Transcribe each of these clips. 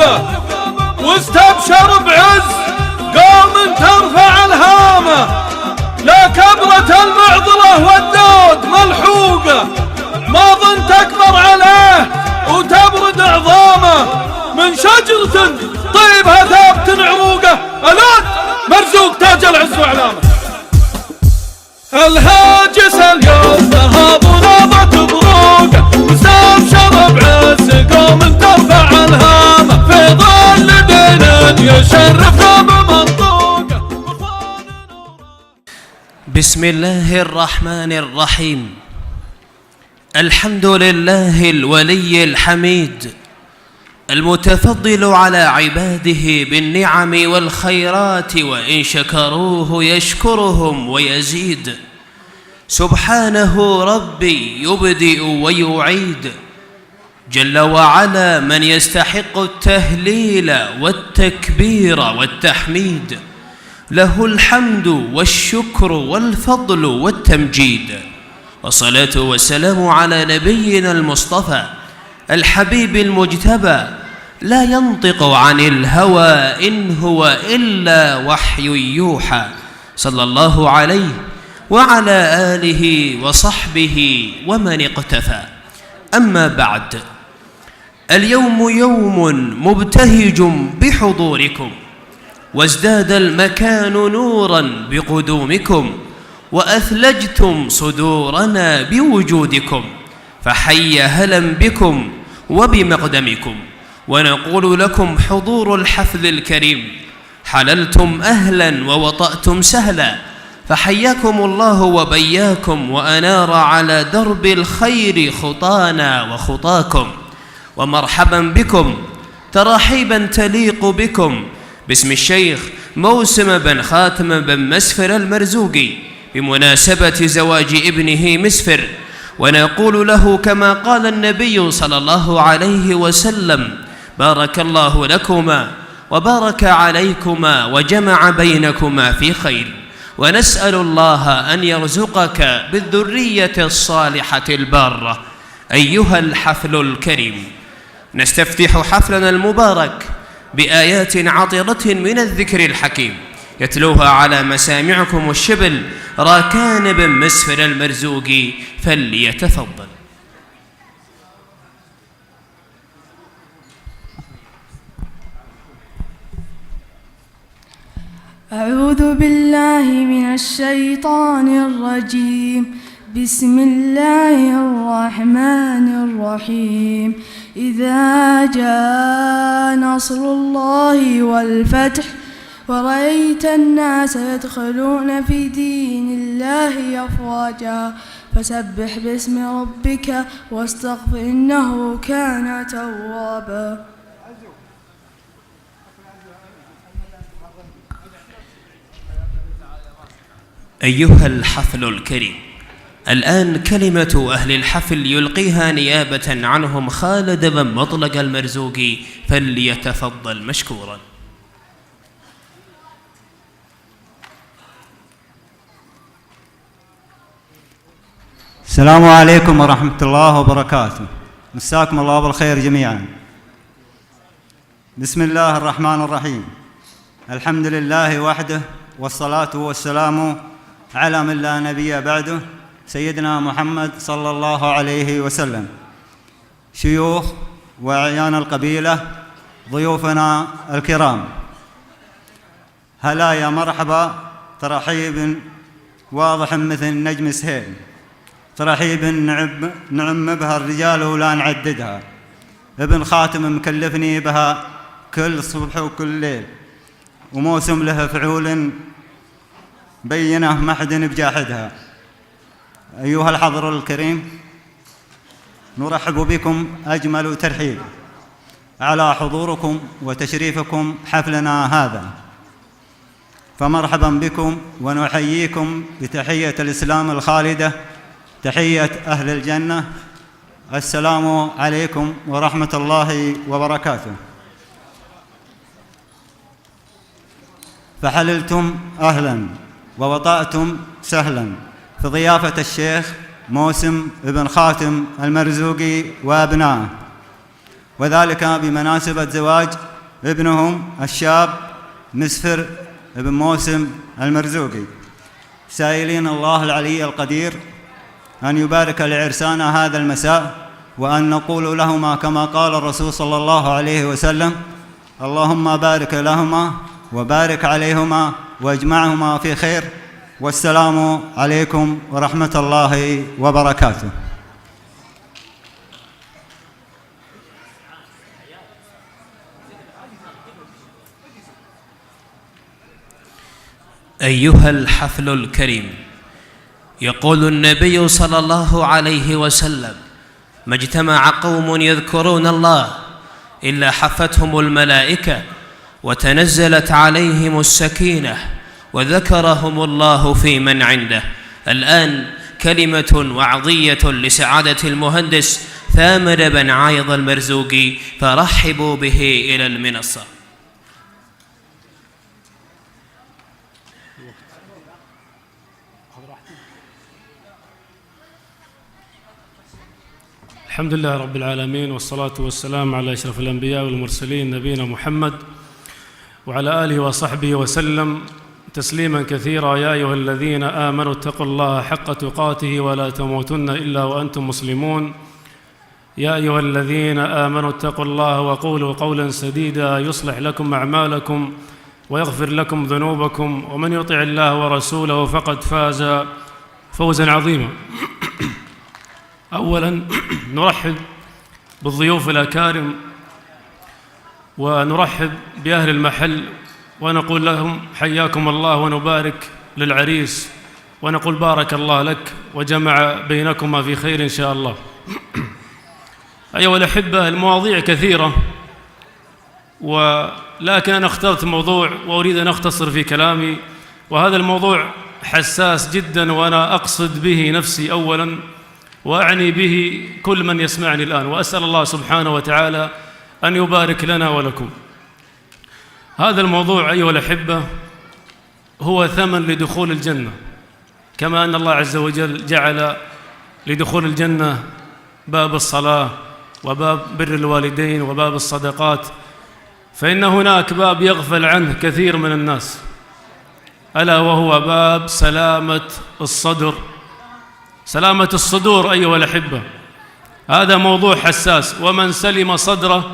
فوقه واستبشر بعز قوم ترفع الهامة، لا كبرة المعضلة والدود ملحوقة، ما ظن تكبر عليه وتبرد عظامه، من شجرة طيبها ثابت عروقه، الود مرزوق تاج العز وعلامه. الهاجس اليوم ذهب وناضت بروقه، واستبشر بعز قوم ترفع الهامة، في ظل دين يشرفنا بمنطوقه. بسم الله الرحمن الرحيم. الحمد لله الولي الحميد، المتفضل على عباده بالنعم والخيرات، وإن شكروه يشكرهم ويزيد. سبحانه ربي يبدئ ويعيد، جل وعلا من يستحق التهليل والتكبير والتحميد، له الحمد والشكر والفضل والتمجيد، والصلاة والسلام على نبينا المصطفى الحبيب المجتبى، لا ينطق عن الهوى إن هو إلا وحي يوحى، صلى الله عليه وعلى آله وصحبه ومن اقتفى. أما بعد، اليوم يوم مبتهج بحضوركم، وازداد المكان نورا بقدومكم، وأثلجتم صدورنا بوجودكم، فحي هلا بكم وبمقدمكم. ونقول لكم حضور الحفل الكريم، حللتم أهلا ووطأتم سهلا، فحياكم الله وبياكم، وأنار على درب الخير خطانا وخطاكم. ومرحبا بكم ترحيبا تليق بكم باسم الشيخ موسم بن خاتم بن مسفر المرزوقي بمناسبة زواج ابنه مسفر، ونقول له كما قال النبي صلى الله عليه وسلم: بارك الله لكما وبارك عليكما وجمع بينكما في خير. ونسأل الله أن يرزقك بالذرية الصالحة البارة. أيها الحفل الكريم، نستفتح حفلنا المبارك بآيات عطرة من الذكر الحكيم، يتلوها على مسامعكم الشبل راكان بن مسفر المرزوقي، فليتفضل. أعوذ بالله من الشيطان الرجيم. بسم الله الرحمن الرحيم. إذا جاء نصر الله والفتح ورأيت الناس يدخلون في دين الله أفواجا فسبح باسم ربك واستغفر إنه كان توابا. أيها الحفل الكريم، الآن كلمة أهل الحفل يلقيها نيابة عنهم خالد بن مطلق المرزوقي، فليتفضل مشكورا. السلام عليكم ورحمة الله وبركاته، مساكم الله بالخير جميعا. بسم الله الرحمن الرحيم. الحمد لله وحده، والصلاة والسلام على من لا نبي بعده، سيدنا محمد صلى الله عليه وسلم. شيوخ وأعيان القبيلة، ضيوفنا الكرام، هلا يا مرحبا، ترحيب واضح مثل نجم سهيل، ترحيب نعم بها الرجال ولا نعددها، ابن خاتم مكلفني بها كل صبح وكل ليل، وموسم له فعول بينه ما حد بجاحدها. أيها الحضر الكريم، نرحب بكم أجمل ترحيب على حضوركم وتشريفكم حفلنا هذا، فمرحبا بكم ونحييكم بتحية الإسلام الخالدة، تحية أهل الجنة. السلام عليكم ورحمة الله وبركاته. فحللتم أهلا ووطأتم سهلا في ضيافة الشيخ موسم بن خاتم المرزوقي وابنائه، وذلك بمناسبة زواج ابنهم الشاب مسفر بن موسم المرزوقي، سائلين الله العلي القدير أن يبارك لعرسانا هذا المساء، وأن نقول لهما كما قال الرسول صلى الله عليه وسلم: اللهم بارك لهما وبارك عليهما واجمعهما في خير، والسلام عليكم ورحمة الله وبركاته. أيها الحفل الكريم، يقول النبي صلى الله عليه وسلم: ما اجتمع قوم يذكرون الله إلا حفتهم الملائكة وتنزلت عليهم السكينة وذكرهم الله في من عنده. الآن كلمة وعظية لسعادة المهندس ثامر بن عايض المرزوقي، فرحبوا به إلى المنصة. الحمد لله رب العالمين، والصلاة والسلام على أشرف الأنبياء والمرسلين نبينا محمد وعلى آله وصحبه وسلم تسليما كثيرا. يا أيها الذين آمنوا اتقوا الله حق تقاته ولا تموتن إلا وأنتم مسلمون. يا أيها الذين آمنوا اتقوا الله وقولوا قولا سديدا يصلح لكم أعمالكم ويغفر لكم ذنوبكم، ومن يطع الله ورسوله فقد فاز فوزا عظيما. أولا نرحب بالضيوف الأكارم ونرحب بأهل المحل ونقول لهم حياكم الله، ونبارك للعريس ونقول بارك الله لك وجمع بينكما في خير إن شاء الله. أيها الأحبة، المواضيع كثيرة، ولكن أنا اخترت موضوع وأريد أن أختصر في كلامي، وهذا الموضوع حساس جدا، وأنا أقصد به نفسي أولا وأعني به كل من يسمعني الآن، وأسأل الله سبحانه وتعالى أن يبارك لنا ولكم. هذا الموضوع أيها الأحبة هو ثمن لدخول الجنة، كما أن الله عز وجل جعل لدخول الجنة باب الصلاة وباب بر الوالدين وباب الصدقات، فإن هناك باب يغفل عنه كثير من الناس، ألا وهو باب سلامة الصدر. سلامة الصدور أيها الأحبة هذا موضوع حساس، ومن سلم صدره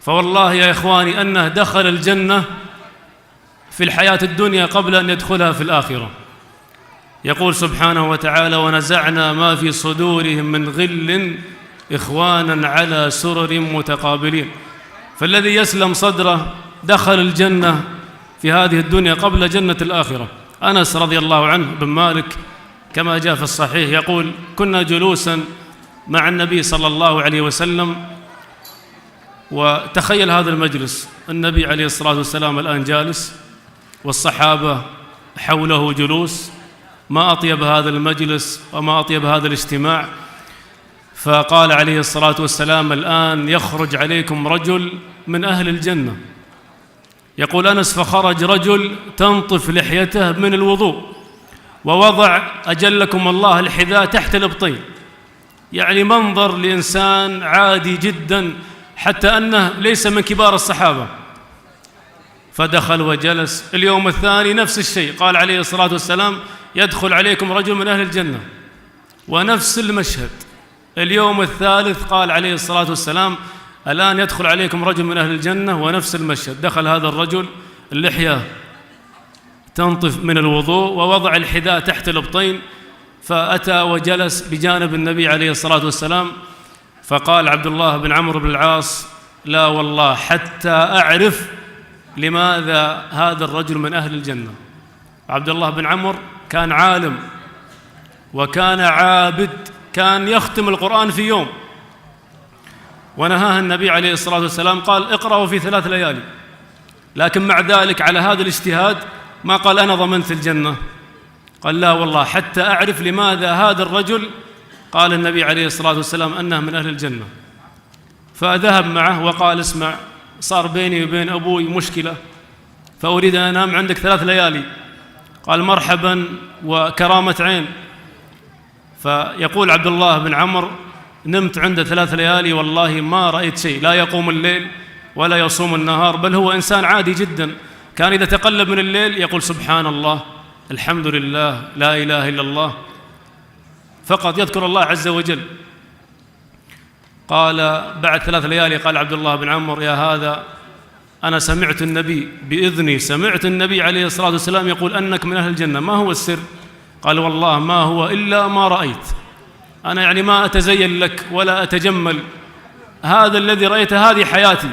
فوالله يا إخواني أنه دخل الجنة في الحياة الدنيا قبل أن يدخلها في الآخرة. يقول سبحانه وتعالى: ونزعنا ما في صدورهم من غل إخوانا على سرر متقابلين. فالذي يسلم صدره دخل الجنة في هذه الدنيا قبل جنة الآخرة. أنس رضي الله عنه بن مالك كما جاء في الصحيح يقول: كنا جلوسا مع النبي صلى الله عليه وسلم، وتخيل هذا المجلس، النبي عليه الصلاة والسلام الآن جالس والصحابة حوله جلوس، ما أطيب هذا المجلس وما أطيب هذا الاجتماع. فقال عليه الصلاة والسلام: الآن يخرج عليكم رجل من أهل الجنة. يقول أنس: فخرج رجل تنطف لحيته من الوضوء، ووضع أجلكم الله الحذاء تحت الإبطين، يعني منظر لإنسان عادي جدا، حتى أنه ليس من كبار الصحابة. فدخل وجلس. اليوم الثاني نفس الشيء، قال عليه الصلاة والسلام: يدخل عليكم رجل من أهل الجنة، ونفس المشهد. اليوم الثالث قال عليه الصلاة والسلام: الآن يدخل عليكم رجل من أهل الجنة، ونفس المشهد. دخل هذا الرجل اللحية تنطف من الوضوء ووضع الحذاء تحت الإبطين، فأتى وجلس بجانب النبي عليه الصلاة والسلام. فقال عبد الله بن عمرو بن العاص: لا والله حتى أعرف لماذا هذا الرجل من أهل الجنة. عبد الله بن عمرو كان عالم وكان عابد، كان يختم القرآن في يوم، ونهاه النبي عليه الصلاة والسلام قال: اقرأوا في 3 ليالي. لكن مع ذلك على هذا الاجتهاد ما قال أنا ضمنت الجنة، قال: لا والله حتى أعرف لماذا هذا الرجل قال النبي عليه الصلاة والسلام أنه من أهل الجنة. فذهب معه وقال: اسمع، صار بيني وبين أبوي مشكلة، فأريد أن أنام عندك 3 ليالي. قال: مرحبا وكرامة عين. فيقول عبد الله بن عمرو: نمت عنده 3 ليالي والله ما رأيت شيء، لا يقوم الليل ولا يصوم النهار، بل هو إنسان عادي جدا. كان إذا تقلب من الليل يقول سبحان الله، الحمد لله، لا إله إلا الله، فقط يذكر الله عز وجل. قال بعد 3 ليالي قال عبد الله بن عمرو: يا هذا، أنا سمعت النبي بإذني، سمعت النبي عليه الصلاة والسلام يقول أنك من أهل الجنة، ما هو السر؟ قال: والله ما هو إلا ما رأيت، أنا يعني ما أتزين لك ولا أتجمل، هذا الذي رأيته، هذه حياتي.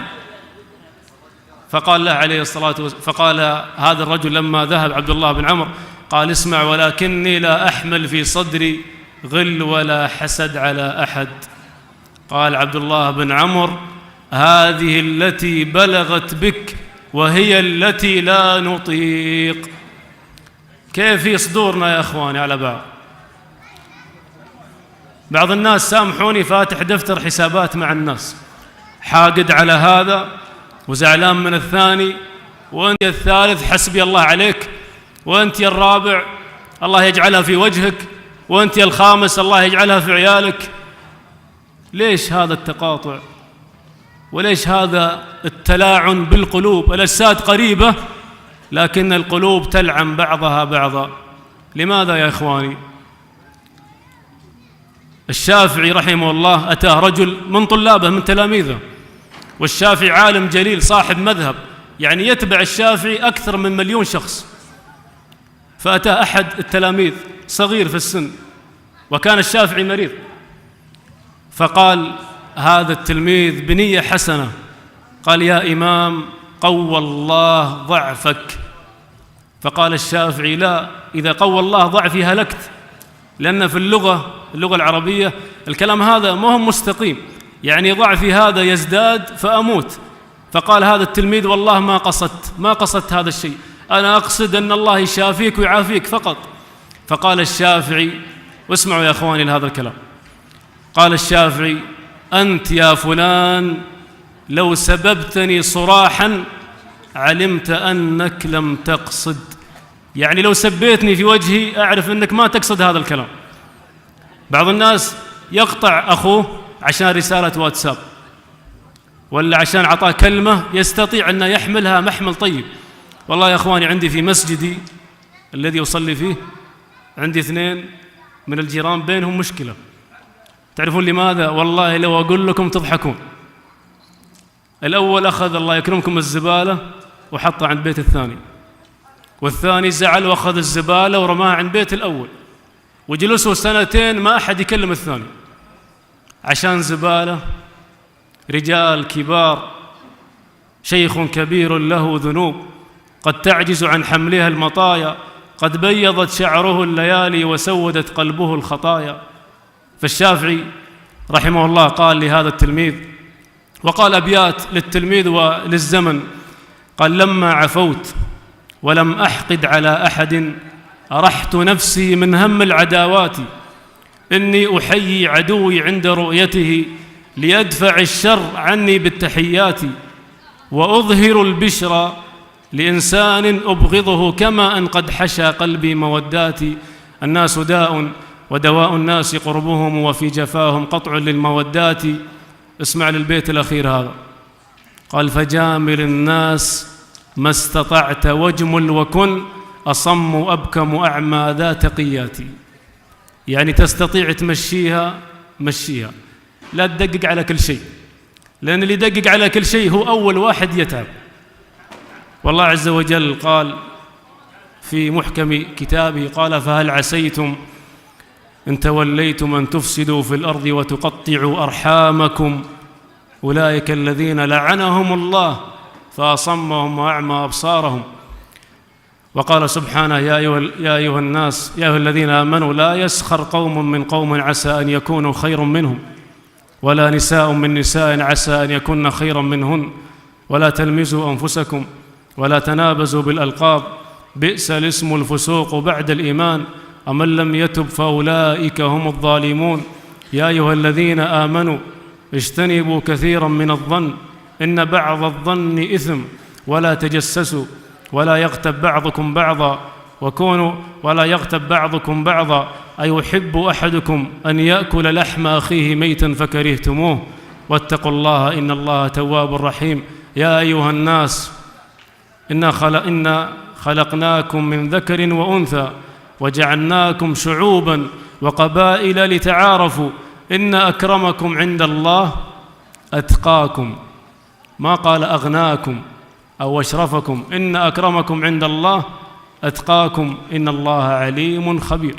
فقال له عليه الصلاة والسلام، فقال هذا الرجل لما ذهب عبد الله بن عمرو قال: اسمع، ولكني لا أحمل في صدري غل ولا حسد على أحد. قال عبد الله بن عمرو: هذه التي بلغت بك وهي التي لا نطيق. كيف في صدورنا يا أخواني على بعض الناس، سامحوني، فاتح دفتر حسابات مع الناس، حاقد على هذا وزعلان من الثاني، وأنت الثالث حسبي الله عليك، وأنت الرابع الله يجعلها في وجهك، وأنت الخامس الله يجعلها في عيالك. ليش هذا التقاطع؟ وليش هذا التلاعن بالقلوب؟ الأجساد قريبة لكن القلوب تلعن بعضها بعضا. لماذا يا إخواني؟ الشافعي رحمه الله أتاه رجل من طلابه من تلاميذه، والشافعي عالم جليل صاحب مذهب، يعني يتبع الشافعي أكثر من 1,000,000 شخص. فأتاه أحد التلاميذ صغير في السن، وكان الشافعي مريض، فقال هذا التلميذ بنية حسنة، قال: يا إمام، قوى الله ضعفك. فقال الشافعي: لا، إذا قوى الله ضعفي هلكت، لأن في اللغة العربية الكلام هذا ما هو مستقيم، يعني ضعفي هذا يزداد فأموت. فقال هذا التلميذ: والله ما قصدت هذا الشيء، أنا أقصد أن الله يشافيك ويعافيك فقط. فقال الشافعي، واسمعوا يا أخواني لهذا الكلام، قال الشافعي: أنت يا فلان لو سببتني صراحا علمت أنك لم تقصد، يعني لو سبيتني في وجهي أعرف أنك ما تقصد هذا الكلام. بعض الناس يقطع أخوه عشان رسالة واتساب، ولا عشان عطاه كلمة يستطيع أن يحملها محمل طيب. والله يا أخواني، عندي في مسجدي الذي أصلي فيه عندي 2 من الجيران بينهم مشكلة. تعرفون لماذا؟ والله لو أقول لكم تضحكون. الأول أخذ الله يكرمكم الزبالة وحطها عند بيت الثاني، والثاني زعل وأخذ الزبالة ورماها عند بيت الأول، وجلسوا 2 ما أحد يكلم الثاني عشان زبالة. رجال كبار، شيخ كبير له ذنوب قد تعجز عن حملها المطايا، قد بيضت شعره الليالي وسودت قلبه الخطايا. فالشافعي رحمه الله قال لهذا التلميذ، وقال أبيات للتلميذ وللزمن، قال: لما عفوت ولم أحقد على أحد أرحت نفسي من هم العداوات، إني أحيي عدوي عند رؤيته ليدفع الشر عني بالتحيات، وأظهر البشرى لإنسان أبغضه كما أن قد حشى قلبي موداتي. الناس داء ودواء الناس قربهم، وفي جفاهم قطع للمودات. اسمع للبيت الأخير هذا، قال: فجامل الناس ما استطعت واجمل وكن أصم أبكم أعمى ذا تقياتي. يعني تستطيع تمشيها مشيها، لا تدقق على كل شيء، لأن اللي يدقق على كل شيء هو أول واحد يتعب. والله عز وجل قال في محكم كتابه، قال: فهل عسيتم إن توليتم أن تفسدوا في الأرض وتقطعوا أرحامكم أولئك الذين لعنهم الله فأصمهم وأعمى أبصارهم. وقال سبحانه: يا أيها الناس، يا أيها الذين آمنوا لا يسخر قوم من قوم عسى أن يكونوا خيرا منهم، ولا نساء من نساء عسى أن يكن خيرا منهن، ولا تلمزوا أنفسكم ولا تنابزوا بالألقاب، بئس الاسم الفسوق بعد الإيمان، ومن لم يتب فأولئك هم الظالمون. يا أيها الذين آمنوا اجتنبوا كثيرا من الظن إن بعض الظن إثم، ولا تجسسوا ولا يغتب بعضكم بعضا ولا يغتب بعضكم بعضا، أيحب أحدكم أن يأكل لحم أخيه ميتا فكرهتموه، واتقوا الله إن الله تواب رحيم. يا أيها الناس إنا خلقناكم من ذكر وأنثى وجعلناكم شعوبا وقبائل لتعارفوا إن أكرمكم عند الله أتقاكم. ما قال أغناكم أو أشرفكم، إن أكرمكم عند الله أتقاكم إن الله عليم خبير.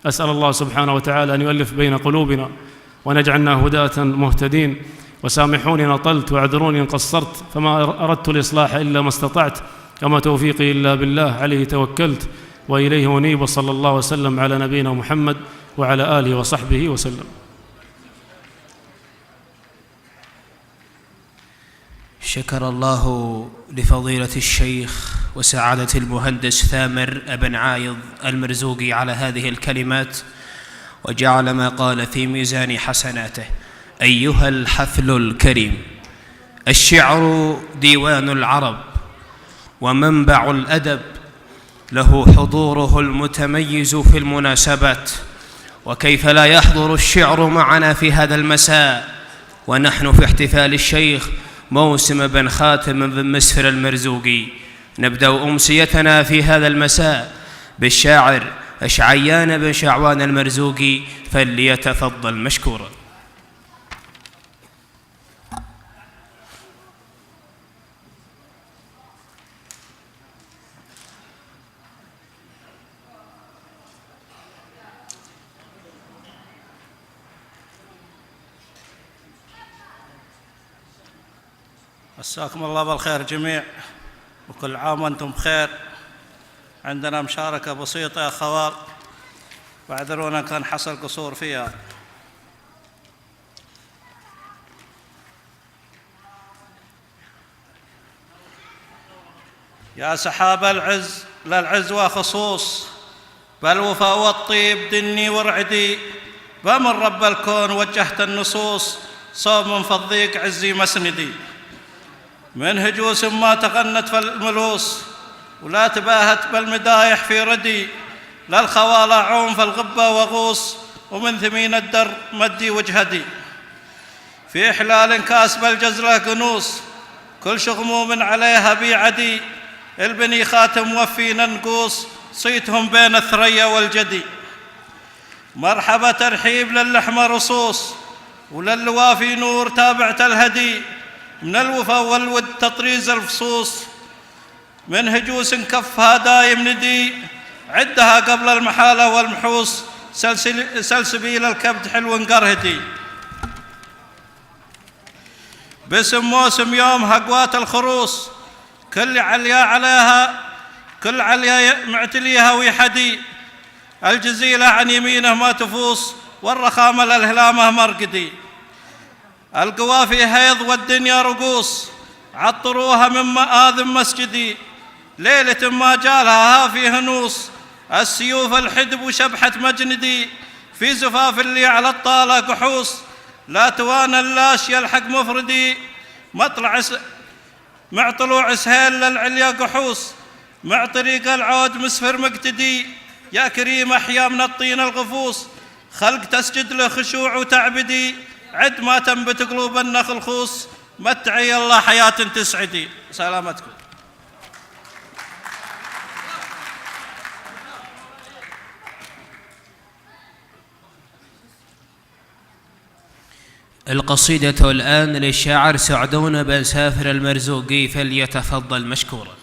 أسأل الله سبحانه وتعالى أن يؤلف بين قلوبنا ونجعلنا هداة مهتدين. وسامحوني إن طلت واعذروني إن قصرت، فما أردت الإصلاح إلا ما استطعت، وما توفيقي إلا بالله، عليه توكلت وإليه أنيب. وصلى الله وسلم على نبينا محمد وعلى آله وصحبه وسلم. شكر الله لفضيلة الشيخ وسعادة المهندس ثامر بن عايض المرزوقي على هذه الكلمات، وجعل ما قال في ميزان حسناته. أيها الحفل الكريم، الشعر ديوان العرب ومنبع الأدب، له حضوره المتميز في المناسبات، وكيف لا يحضر الشعر معنا في هذا المساء ونحن في احتفال الشيخ موسم بن خاتم بن مسفر المرزوقي. نبدأ أمسيتنا في هذا المساء بالشاعر أشعيان بن شعوان المرزوقي، فليتفضل مشكورا. مساكم الله بالخير جميع، وكل عام وانتم بخير. عندنا مشاركة بسيطة يا خوال، واعذرونا كان حصل قصور فيها. يا سحاب العز للعز وخصوص، بالوفا والطيب دني ورعدي، بمن رب الكون وجهت النصوص، صوم فالضيق عزي مسندي. من هجوس ما تغنت في الملوس، ولا تباهت بالمدايح في ردي، للخوالى عوم في الغبة وغوص، ومن ثمين الدر مدي وجهدي. في إحلال كاس بالجزلة قنوس، كل شغموم عليها بيعدي، البني خاتم وفينا نقوس، صيتهم بين الثريا والجدي. مرحبا ترحيب للحمى رصوص، وللوافي نور تابعت الهدي، من الوفا والود تطريز الفصوص، من هجوس كفها دايم ندي، عدها قبل المحالة والمحوس، سلسبيل الكبد حلو قرهدي. باسم موسم يوم هقوات الخروص، كل عليا معتليها ويحدي، الجزيلة عن يمينه ما تفوص، والرخامة للهلامة مرقدي. القوافي هيض والدنيا رقوص، عطروها من مآذن مسجدي، ليلة ما جالها هافي هنوص، السيوف الحدب وشبحة مجندي، في زفاف اللي على الطالة قحوص، لا توانى اللاش يلحق مفردي، مع طلوع سهيل للعليا قحوص، مع طريق العود مسفر مقتدي. يا كريم أحيا من الطين الغفوص، خلق تسجد له خشوع وتعبدي، عد ما تنبت قلوب النخل خوص، متعي الله حياة تسعدي. سلامتكم. القصيدة الآن للشاعر سعدون بن سافر المرزوقي، فليتفضل مشكورا.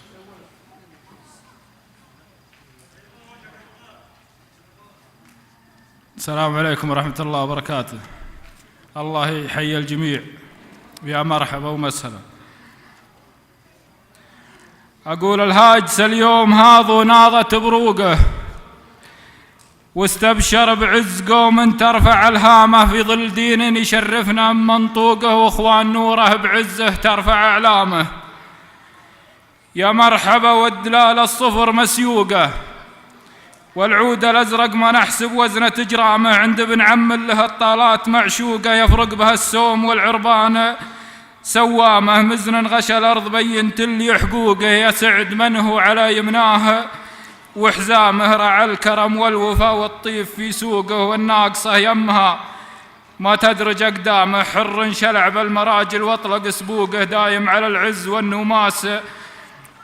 السلام عليكم ورحمة الله وبركاته. الله يحيي الجميع، يا مرحبا ومسهلا. أقول الهاجس اليوم هاض وناضت بروقه، واستبشر بعز قوم ترفع الهامه، في ظل دين يشرفنا من منطوقه، واخوان نوره بعزه ترفع اعلامه. يا مرحبا والدلال الصفر مسيوقه، والعود الازرق ما نحسب وزنه جرامه، عند ابن عم له الطالات معشوقه، يفرق بها السوم والعربان سوامه، مزن غشى الارض بين تلي حقوقه، يسعد من هو على يمناه وحزامه، رعى الكرم والوفا والطيف في سوقه، والناقصه يمها ما تدرج أقدامه، حر شلع بالمراجل واطلق سبوقه، دايم على العز والنماس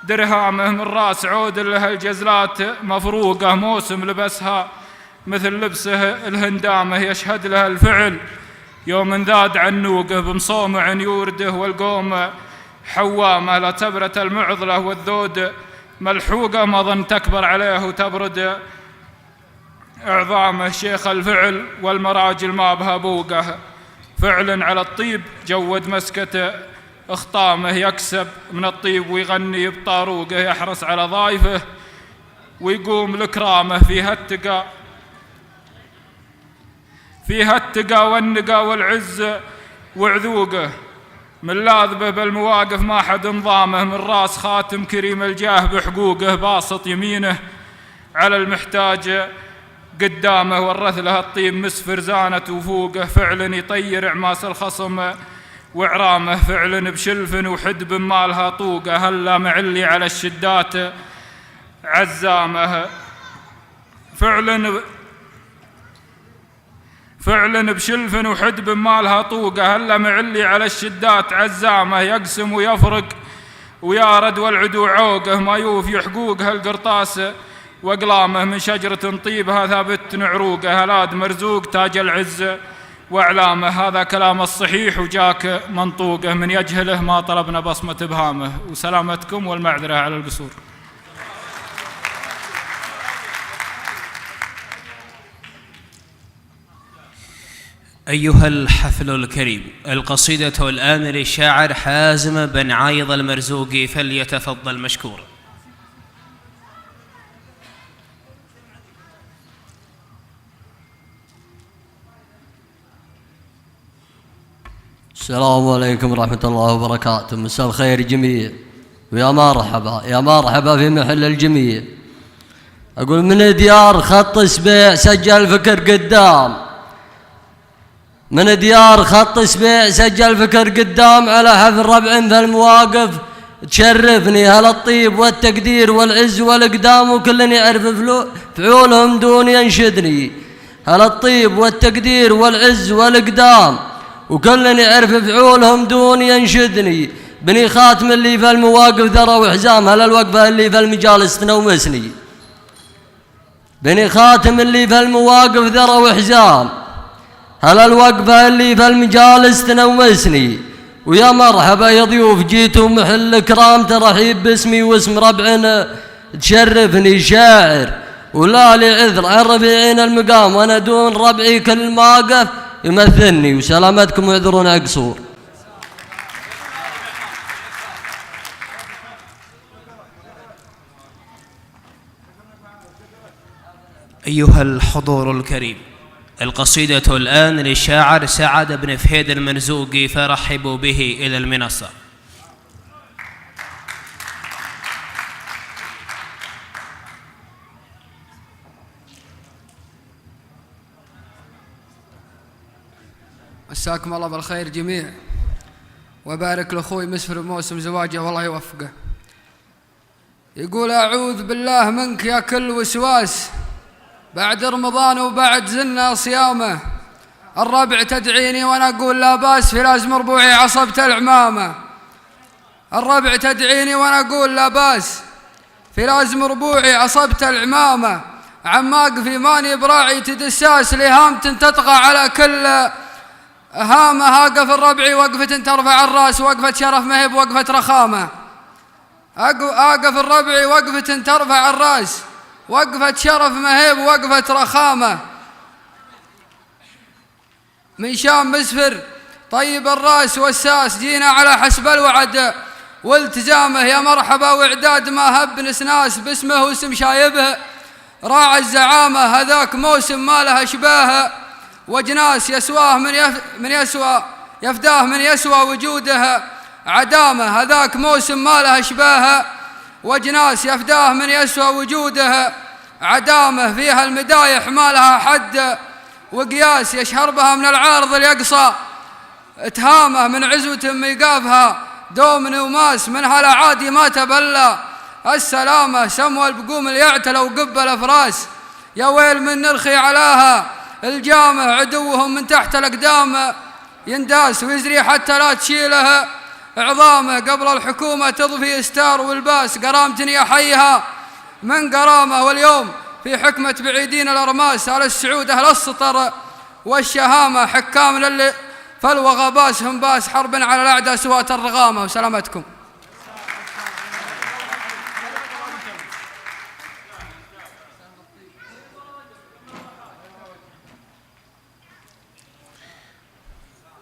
درهامه، من راس عود له الجزلات مفروقه، موسم لبسها مثل لبسه الهندامه، يشهد له الفعل يوم انذاد عنوقه، بمصومع يورده والقوم حوامه، لا تبرة المعضلة والذود ملحوقه، ما ظن تكبر عليه وتبرد عظامه، شيخ الفعل والمراجل ما بها بوقه، فعل على الطيب جود مسكته اخطامه، يكسب من الطيب ويغني بطاروقه، يحرص على ضايفه ويقوم لكرامه، فيها التقى والنقى والعز وعذوقه، من لاذبه بالمواقف ما حد نظامه، من راس خاتم كريم الجاه بحقوقه، باسط يمينه على المحتاج قدامه، ورث له الطيب مسفر زانت وفوقه، فعل يطير اعماس الخصم وعرامه، فعل بشلف وحدب مالها طوقه، هلا معلي على الشدات عزامه، فعل بشلف وحدب مالها طوقه، هلا معلي على الشدات عزامه، يقسم ويفرق ويارد والعدو عوقه، ما يوفي حقوقها القرطاس واقلامه، من شجرة طيبها ثابت عروقه، هلاد مرزوق تاج العز واعلامه، هذا كلام الصحيح وجاك منطوقه، من يجهله ما طلبنا بصمة ابهامه، وسلامتكم والمعذرة على القصور. أيها الحفل الكريم، القصيدة الآن للشاعر حازم بن عايض المرزوقي، فليتفضل مشكورا. السلام عليكم ورحمة الله وبركاته، مساء الخير جميع، ويا مرحبا يا مرحبا في محل الجميع. أقول من ديار خط سبيع سجل فكر قدام، من ديار خط سبيع سجل فكر قدام، على حفل ربع في المواقف تشرفني، هل الطيب والتقدير والعز والإقدام، وكل يعرف فعولهم دون ينشدني، هل الطيب والتقدير والعز والإقدام، وكل يعرف فعولهم دون ينشدني، بني خاتم اللي في المواقف ذرى وحزام، هل الوقفة اللي في المجالس تنومسني، بني خاتم اللي في المواقف ذرى وحزام، هل الوقفة اللي في المجالس تنوسني، ويا مرحبا يا ضيوف جيتوا محل كرام، ترحيب باسمي واسم ربعنا تشرفني، شاعر ولا لي عذر عن ربيعين المقام، وانا دون ربعي كل موقف يمثلني، وسلامتكم واعذرون على قصور. أيها الحضور الكريم، القصيدة الآن للشاعر سعد بن فهيد المرزوقي، فرحبوا به إلى المنصة. مساكم الله بالخير جميع، وبارك لاخوي مسفر بموسم زواجه والله يوفقه. يقول اعوذ بالله منك يا كل وسواس، بعد رمضان وبعد زنا صيامه، الربع تدعيني وانا اقول لا باس، في لازم ربوعي عصبت العمامه، الربع تدعيني وانا اقول لا باس، في لازم ربوعي عصبت العمامه، عماق في ماني براعي تدساس، لهام تطغى على كل هامه، هاقف الربعي وقفة ترفع الراس، وقفة شرف مهب وقفة رخامه، اقف الربعي وقفة ترفع الراس، وقفة شرف مهيب وقفة رخامة، من شام مسفر طيب الراس والساس، جينا على حسب الوعد والتزامه، يا مرحبا واعداد ما هب نسناس، باسمه واسم شايبه راعي الزعامة، هذاك موسم ما له اشباهه، وجناس يسواه من يسوى يفداه من يسوى وجوده عدامه، هذاك موسم ما له اشباهه، وجناس يفداه من يسوى وجوده عدامه، فيها المدايح ما لها حد وقياس، يشهر بها من العارض اليقصى اتهامه، من عزوة ميقافها دوم وماس، من هلا عادي ما تبلى السلامة، سموى البقوم اليعتلى وقبل فراس، يا ويل من نرخي علاها الجامه عدوهم من تحت الأقدام ينداس ويزري حتى لا تشيله عظامه. قبل الحكومة تضفي ستار والباس قرامتني أحيها من قرامه. واليوم في حكمة بعيدين الأرماس على السعود أهل السطر والشهامة حكام للي فالوغى باسهم باس حرب على الأعداء سوات الرغامة. وسلامتكم.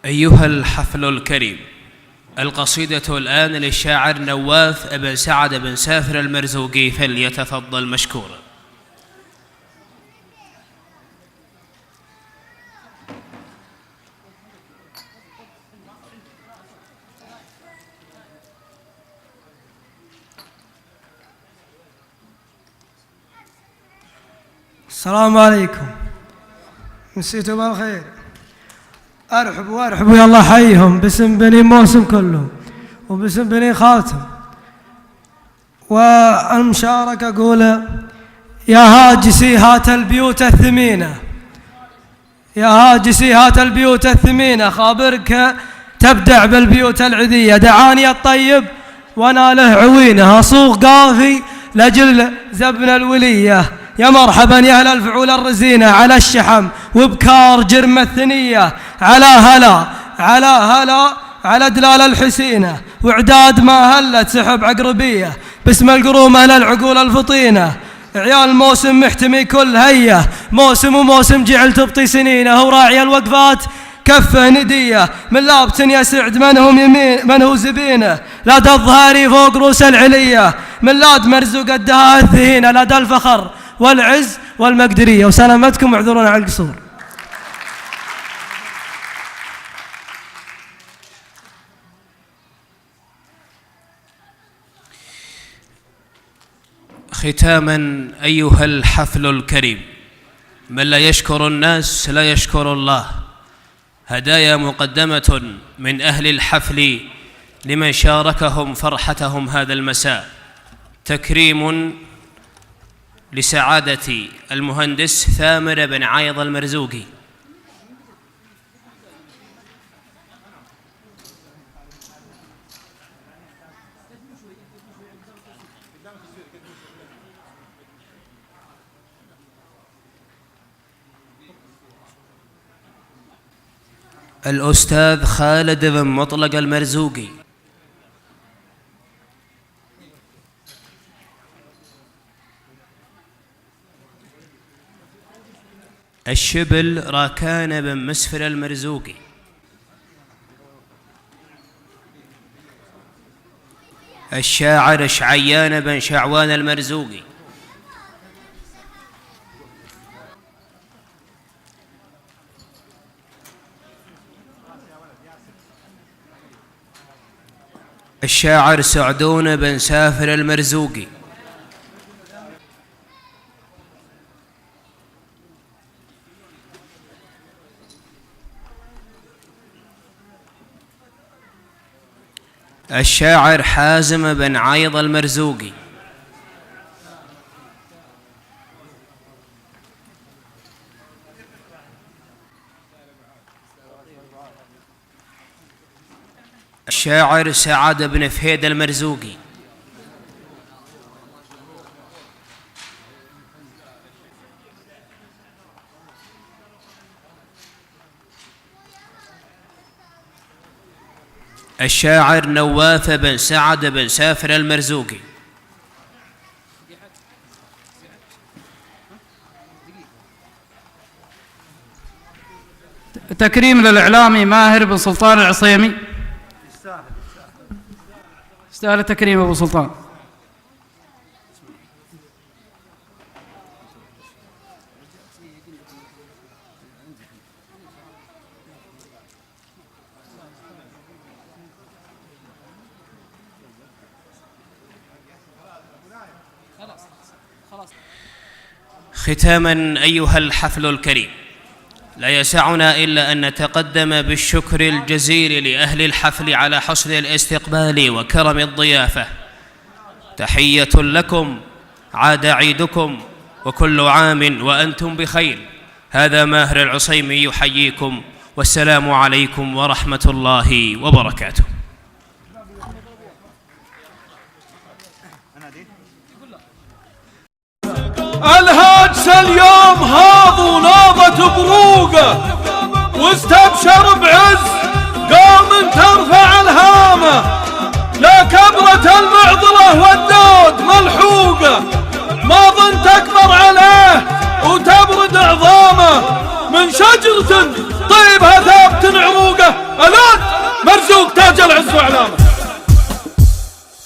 أيها الحفل الكريم، القصيدة الآن للشاعر نواف بن سعد بن سافر المرزوقي، فليتفضل مشكورا. السلام عليكم، مسيتوا بالخير. أرحب وأرحب ويا الله حيهم باسم بني موسم كلهم وباسم بني خاتم. والمشاركة أقول يا هاجسي هات البيوت الثمينة، يا هاجسي هات البيوت الثمينة، خابرك تبدع بالبيوت العذية. دعاني الطيب وأنا له عوينة، أصوغ قافي لجل زبن الولية. يا مرحبا يا أهل الفعول الرزينة، على الشحم وبكار جرم الثنية، على هلا على هلا على دلال الحسينة، وعداد ما هلت سحب عقربية باسم القرومة للعقول الفطينة. عيال موسم محتمي كل هية، موسم وموسم جعل تبطي سنينه، وراعي الوقفات كفه ندية، من لابت يا سعد من هم يمين من هو زبينه، لدى الظهاري فوق روس العلية، من لاد مرزوق الدهاء الثهينة، لدى الفخر والعز والمقدرية. وسلامتكم واعذرونا على القصور. ختاما أيها الحفل الكريم، من لا يشكر الناس لا يشكر الله. هدايا مقدمة من أهل الحفل لمن شاركهم فرحتهم هذا المساء، تكريم لسعادة المهندس ثامر بن عايض المرزوقي. الأستاذ خالد بن مطلق المرزوقي. الشبل راكان بن مسفر المرزوقي. الشاعر شعيان بن شعوان المرزوقي. الشاعر سعدون بن سافر المرزوقي. الشاعر حازم بن عايض المرزوقي. الشاعر سعد بن فهيد المرزوقي. الشاعر نواف بن سعد بن سافر المرزوقي. تكريم للإعلامي ماهر بن سلطان العصيمي. استاهل التكريم أبو سلطان. ختاما أيها الحفل الكريم، لا يسعنا إلا أن نتقدم بالشكر الجزيل لأهل الحفل على حسن الاستقبال وكرم الضيافة. تحية لكم، عاد عيدكم وكل عام وأنتم بخير، هذا ماهر العصيمي يحييكم، والسلام عليكم ورحمة الله وبركاته. الهاجس اليوم هاض وناضت بروقه، واستبشر بعز قوم ترفع الهامه، لا كبرة المعضلة والدود ملحوقه، ما ظن تكبر عليه وتبرد عظامه، من شجرة طيبها ثابت عروقه، الود مرزوق تاج العز وعلامه.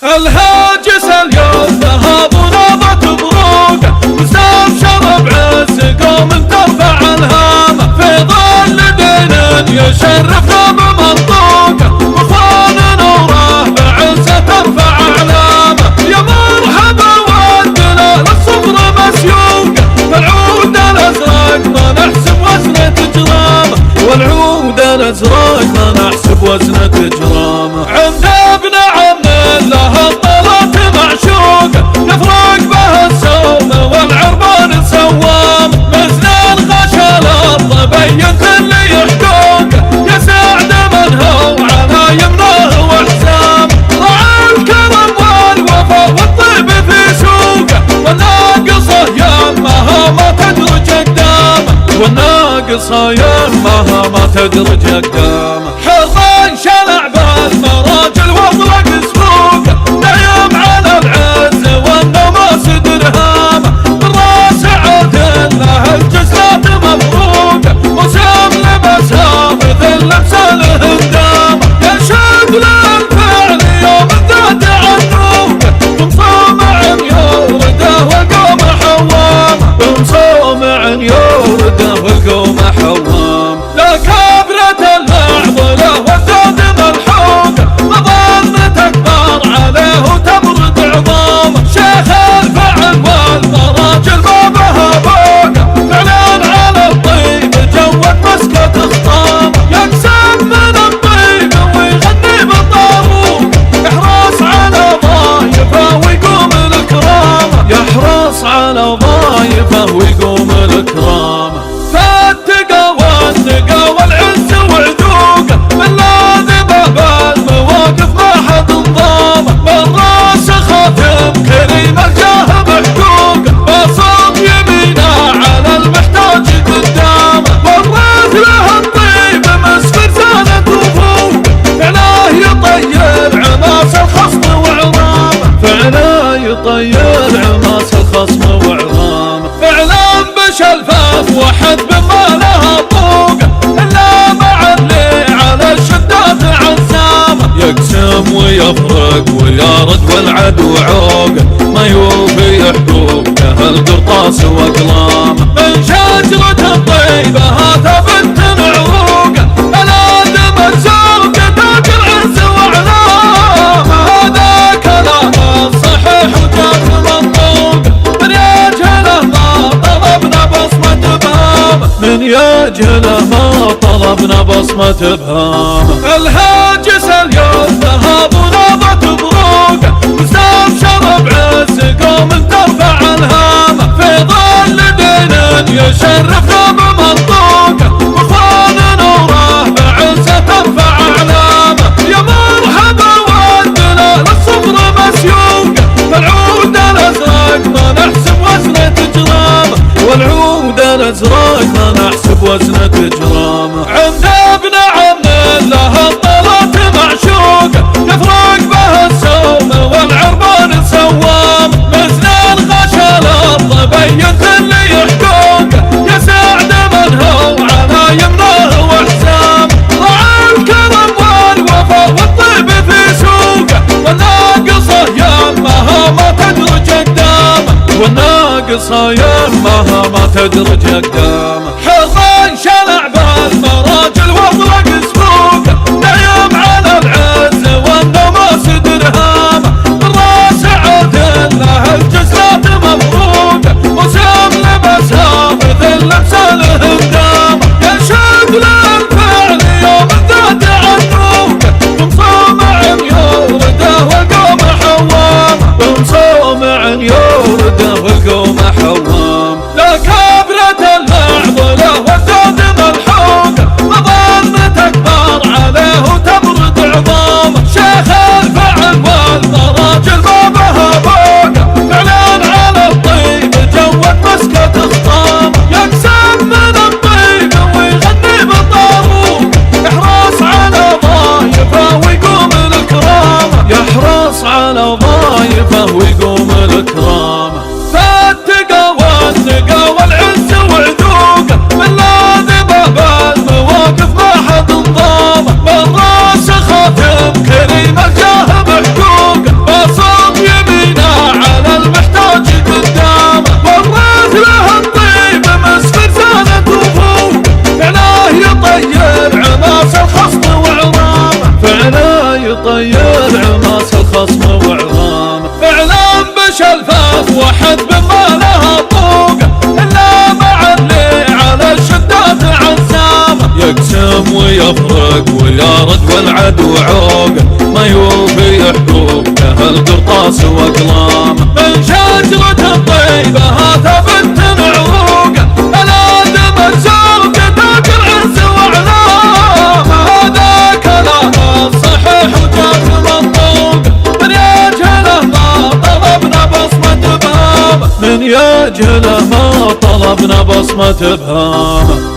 الهاجس اليوم ذهب وناضت بروقه، واستبشر بعز قوم ترفع الهامه، في ظل دين يشرفنا بمنطوقه، واخوان نوره بعزه ترفع اعلامه، يا مرحبا والدلال الصبر مسيوقه، والعود الازرق ما نحسب وزنه جرامه، والعود الازرق ما نحسب وزنه جرامه، عند ابن عم له الطلات معشوقه، يفرق به السوم والعربان سوام، مزنان غشى الارض بين كل يحقوقه، يا سعد من هو على يمناه وحسام، ضاع الكرم والوفا والطيب في سوقه، والناقصه يمها ما تدرج اقدامه، والناقصه يمها ما تدرج اقدامه، حران شلع بالمراجل واطلق سفوقه، نعيم على العز والنماس درهامه، بالراس عدل له الجزلات مبروقه، وسام لبسها مثل لبس الهندامه، ينشد للفعل يوم الذات عنوقه، بمصومع يورده والقوم حوامه، بمصومع يورده والقوم حوامه، لا كبرة المعضلة والذات ملحوقه، مظن تكبر عليه وتبرد عظامه، شيخ الفعل والمراجل ما بها بوقه، فعلا على الطيب جود مسكة خطامه، يقسم من الطيب ويغني بالطاروق، يحرص على ضايفه ويقوم الكرامه، يحرص على ضايفه ويقوم الكرامه، فالتقى والنقى والعز وعدوقه، من لاذبه بالمواقف ما حد انضامه، من راس خاتم كريم الجاه بحقوقه، بصوت يمينه على المحتاج قدامه، والريث له الطيب مسفر زانت وفوقه، فعلاه يطير عماس الخصم وعظامه، فعلاه يطير عماس الخصم وعظامه، فعلا بش الفاف وحد بما لها طوقه، الا مع اللي على الشدات عزامه، يقسم ويفرق ويارد والعدو عوقه، ما يوفي حقوقه القرطاس واقلامه، من شجرة طيبها ثبت عروقه، الاد مرزوقه تاج العز وعلامه، هذا كلام صحيح وجاز منطوقه، من يجهله ما طلبنا بصمة بهامه، من يجهله ما طلبنا بصمة بهامه، الهاجس اليوم ذهب وناضت بروقه، واستبشر بعز قوم ترفع الهامه، في ظل دين يشرفنا بمنطوقه، واخوان نوره بعزه ترفع اعلامه، يا مرحبا والدلال الصبر مسيوقه، والعود الازرق ما نحسب وزنه جرامه، والعود الازرق ما نحسب وزنه جرامه، عند ابن عم له الطلات معشوقه، يفرق به السوم والعربان سوام، مزنان غشى الارض بين كل يحقوقه، يا سعد من هو على يمناه وحسام، ضاع الكرم والوفا والطيب في سوقه، والناقصه يمها ما تدرج اقدامه، والناقصه يمها ما تدرج اقدامه، حران شلع بالمراجل واطلق سفوقه، نعيم على العز والنماس درهامه، بالراس عدل له الجزلات مبروقه، وسام لبسها مثل لبس الهندامه، ينشد للفعل يوم الذات عنوقه، بمصومع يورده والقوم حوامه، بمصومع يورده والقوم حوامه، لا كبرة المعضلة والعدو عوقه ما يوفي حقوقه القرطاس واقلامه من شجرة طيبة ثبت عروقه الاد مرزوقه ذاك العز واعلامه هذا كلام الصحيح وجاك منطوقه من يجهله ما طلبنا بصمة ابهامه من يجهله ما طلبنا بصمة ابهامه.